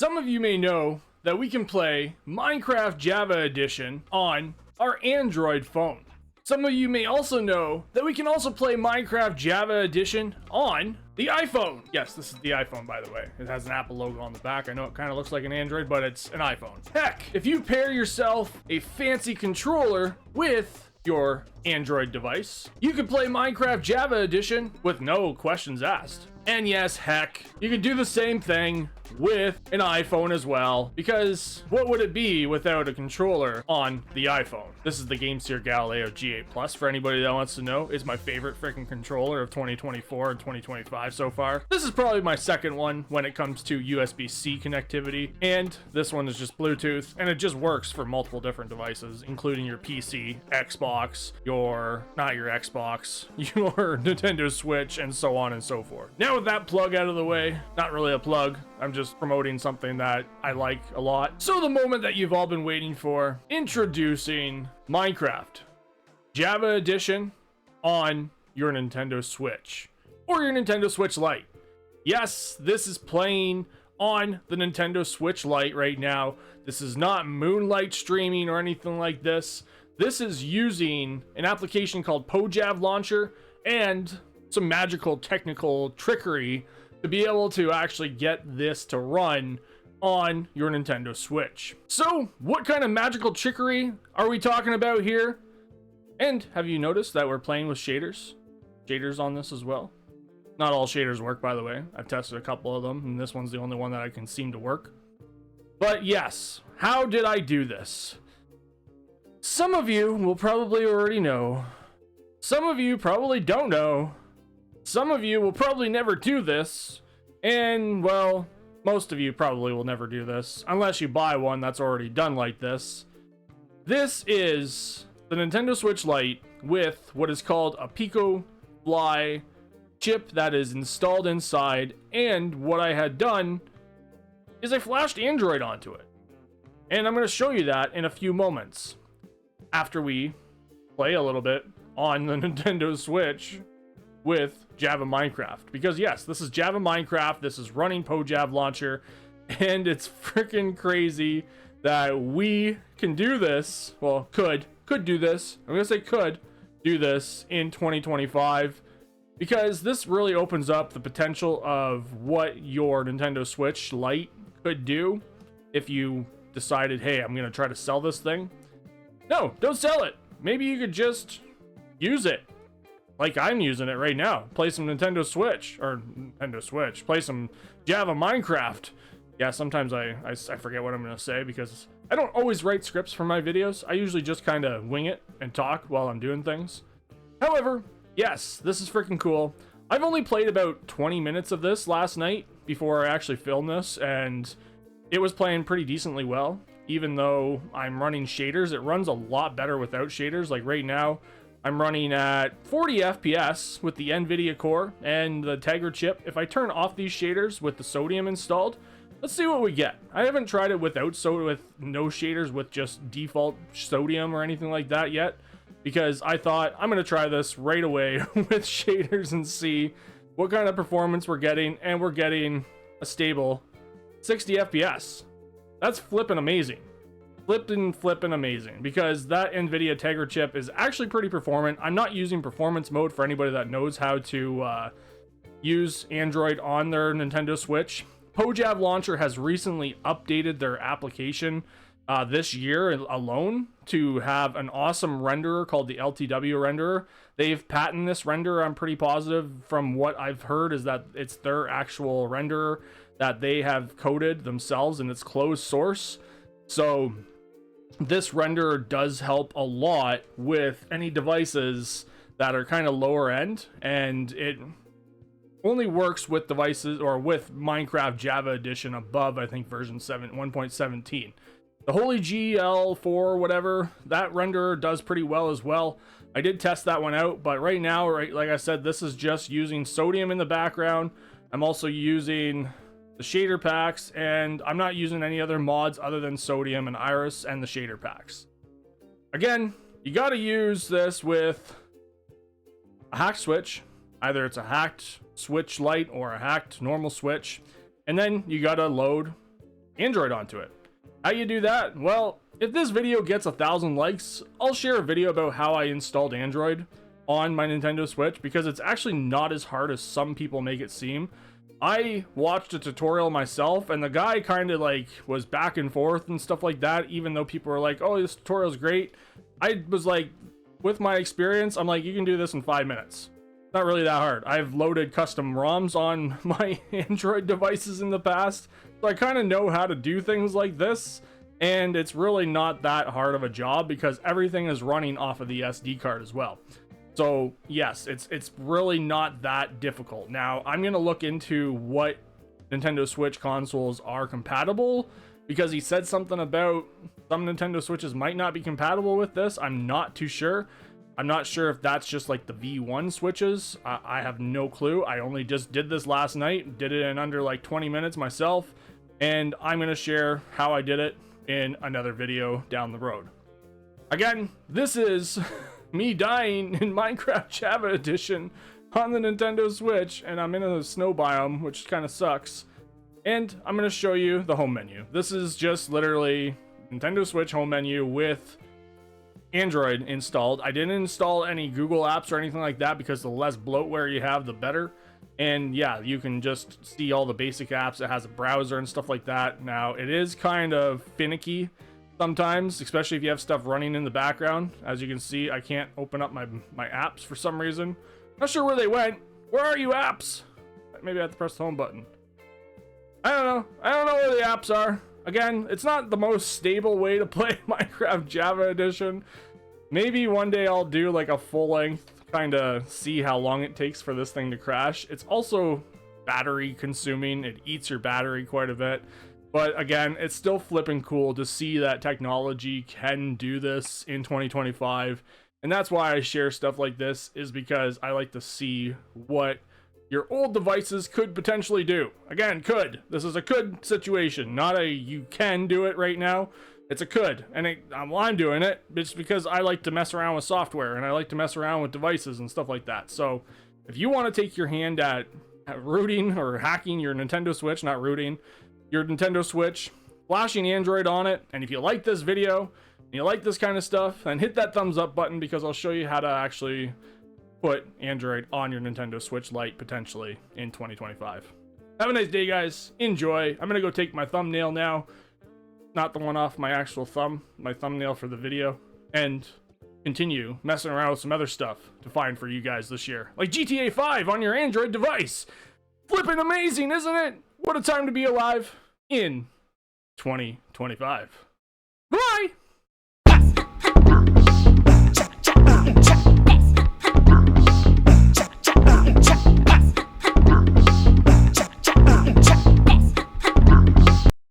Some of you may know that we can play Minecraft Java Edition on our Android phone. Some of you may also know that we can also play Minecraft Java Edition on the iPhone. Yes, this is the iPhone, by the way. It has an Apple logo on the back. I know it kind of looks like an Android, but it's an iPhone. Heck, if you pair yourself a fancy controller with your Android device, you can play Minecraft Java Edition with no questions asked. And yes, heck, you can do the same thing with an iPhone as well, because what would it be without a controller on the iPhone? This is the GameSeer Galileo G8 Plus, for anybody that wants to know. It's my favorite freaking controller of 2024 and 2025 so far. This is probably my second one when it comes to USB-C connectivity, and this one is just Bluetooth, and it just works for multiple different devices, including your PC, Xbox, not your Xbox, your Nintendo Switch, and so on and so forth. Now with that plug out of the way, not really a plug, I'm just promoting something that I like a lot. So the moment that you've all been waiting for, introducing Minecraft Java Edition on your Nintendo Switch or your Nintendo Switch Lite. Yes, this is playing on the Nintendo Switch Lite right now. This is not Moonlight streaming or anything like this. This is using an application called PoJav Launcher and some magical technical trickery to be able to actually get this to run on your Nintendo Switch. So, what kind of magical trickery are we talking about here? And have you noticed that we're playing with shaders? Shaders on this as well. Not all shaders work, by the way. I've tested a couple of them, and this one's the only one that I can seem to work. But yes, how did I do this? Some of you will probably already know. Some of you probably don't know. Some of you will probably never do this, and well, most of you probably will never do this unless you buy one that's already done like this. This is the Nintendo Switch Lite with what is called a Pico Fly chip that is installed inside, and what I had done is I flashed Android onto it, and I'm going to show you that in a few moments after we play a little bit on the Nintendo Switch with Java Minecraft, because yes, this is Java Minecraft, this is running PoJav Launcher, and it's freaking crazy that we can do this, well, could do this, I'm gonna say could do this in 2025, because this really opens up the potential of what your Nintendo Switch Lite could do if you decided, hey, I'm gonna try to sell this thing. No, don't sell it. Maybe you could just use it like I'm using it right now. Play some Nintendo Switch, play some Java Minecraft. Yeah, sometimes I forget what I'm gonna say because I don't always write scripts for my videos. I usually just kind of wing it and talk while I'm doing things. However, yes, this is freaking cool. I've only played about 20 minutes of this last night before I actually filmed this, and it was playing pretty decently well. Even though I'm running shaders, it runs a lot better without shaders. Like right now, I'm running at 40 FPS with the NVIDIA core and the Tegra chip. If I turn off these shaders with the sodium installed, let's see what we get. I haven't tried it with no shaders with just default sodium or anything like that yet, because I thought I'm gonna try this right away with shaders and see what kind of performance we're getting, and we're getting a stable 60 FPS. That's flipping amazing. Flipping amazing, because that NVIDIA Tegra chip is actually pretty performant. I'm not using performance mode for anybody that knows how to use Android on their Nintendo Switch. PoJav Launcher has recently updated their application this year alone to have an awesome renderer called the LTW renderer. They've patented this renderer. I'm pretty positive from what I've heard is that it's their actual renderer that they have coded themselves, and it's closed source. So this renderer does help a lot with any devices that are kind of lower end, and it only works with devices or with Minecraft Java Edition above, I think, version 1.17. The Holy GL4 whatever, that renderer does pretty well as well. I did test that one out, but right now, like I said, this is just using sodium in the background. I'm also using the shader packs, and I'm not using any other mods other than sodium and iris and the shader packs. Again, you got to use this with a hacked switch. Either it's a hacked Switch Lite or a hacked normal Switch, and then you got to load Android onto it. How you do that? Well, if this video gets 1,000 likes, I'll share a video about how I installed Android on my Nintendo Switch, because it's actually not as hard as some people make it seem. I watched a tutorial myself, and the guy kind of like was back and forth and stuff like that, even though people were like, oh, this tutorial's great. I was like, with my experience, I'm like, you can do this in 5 minutes. Not really that hard. I've loaded custom ROMs on my Android devices in the past, so I kind of know how to do things like this, and it's really not that hard of a job because everything is running off of the SD card as well. So yes, it's really not that difficult. Now, I'm going to look into what Nintendo Switch consoles are compatible, because he said something about some Nintendo Switches might not be compatible with this. I'm not too sure. I'm not sure if that's just like the V1 Switches. I have no clue. I only just did this last night, did it in under like 20 minutes myself, and I'm going to share how I did it in another video down the road. Again, this is me dying in Minecraft Java Edition on the Nintendo Switch, and I'm in a snow biome, which kind of sucks. And I'm going to show you the home menu. This is just literally Nintendo Switch home menu with Android installed. I didn't install any Google apps or anything like that, because the less bloatware you have, the better. And yeah, you can just see all the basic apps. It has a browser and stuff like that. Now, it is kind of finicky sometimes, especially if you have stuff running in the background. As you can see, I can't open up my apps for some reason. Not sure where they went. Where are you, apps? Maybe I have to press the home button. I don't know. I don't know where the apps are. Again, it's not the most stable way to play Minecraft Java Edition. Maybe one day I'll do like a full length, kind of see how long it takes for this thing to crash. It's also battery consuming. It eats your battery quite a bit. But again, it's still flipping cool to see that technology can do this in 2025. And that's why I share stuff like this, is because I like to see what your old devices could potentially do. Again, could. This is a could situation, not a you can do it right now. It's a could. And well, I'm doing it. It's because I like to mess around with software, and I like to mess around with devices and stuff like that. So if you want to take your hand at rooting or hacking your Nintendo Switch, not rooting, your Nintendo Switch, flashing Android on it, and if you like this video, and you like this kind of stuff, then hit that thumbs up button, because I'll show you how to actually put Android on your Nintendo Switch Lite potentially in 2025. Have a nice day, guys. Enjoy. I'm gonna go take my thumbnail now, not the one off my actual thumb, my thumbnail for the video, and continue messing around with some other stuff to find for you guys this year, like GTA 5 on your Android device. Flippin' amazing, isn't it? What a time to be alive in 2025. Bye.